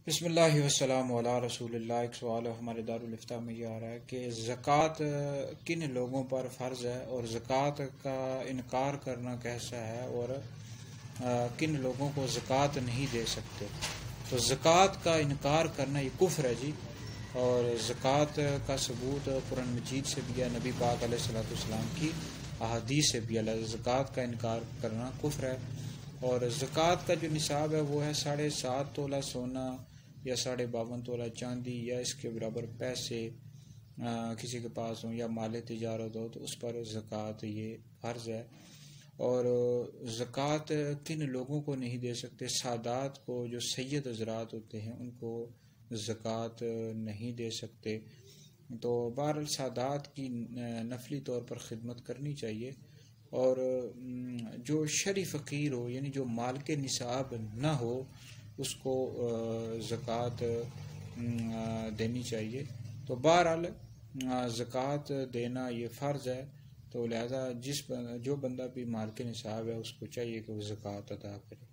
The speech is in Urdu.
بسم اللہ والسلام علی رسول اللہ۔ ایک سوال ہمارے دارالفتاء میں یہ آ رہا ہے کہ زکوٰۃ کن لوگوں پر فرض ہے اور زکوٰۃ کا انکار کرنا کیسا ہے، اور کن لوگوں کو زکوٰۃ نہیں دے سکتے۔ تو زکوٰۃ کا انکار کرنا یہ کفر ہے جی، اور زکوٰۃ کا ثبوت قرآن مجید سے بھی ہے، نبی پاک علیہ الصلوۃ والسلام کی احادیث سے بھی ہے۔ زکوٰۃ کا انکار کرنا کفر ہے، اور زکوٰۃ کا جو نصاب ہے وہ ہے 7.5 تولہ سونا یا 52.5 تولہ چاندی، یا اس کے برابر پیسے کسی کے پاس ہوں یا مال تجارت ہو تو اس پر زکوٰۃ یہ فرض ہے۔ اور زکوٰۃ کن لوگوں کو نہیں دے سکتے؟ سادات کو، جو سید حضرات ہوتے ہیں ان کو زکوٰۃ نہیں دے سکتے۔ تو بہرحال سادات کی نفلی طور پر خدمت کرنی چاہیے، اور جو شرعی فقیر ہو یعنی جو مال کے نصاب نہ ہو اس کو زکوٰۃ دینی چاہیے۔ تو بہرحال زکوٰۃ دینا یہ فرض ہے، تو لہذا جو بندہ بھی مال کے نصاب ہے اس کو چاہیے کہ وہ زکوٰۃ ادا کرے۔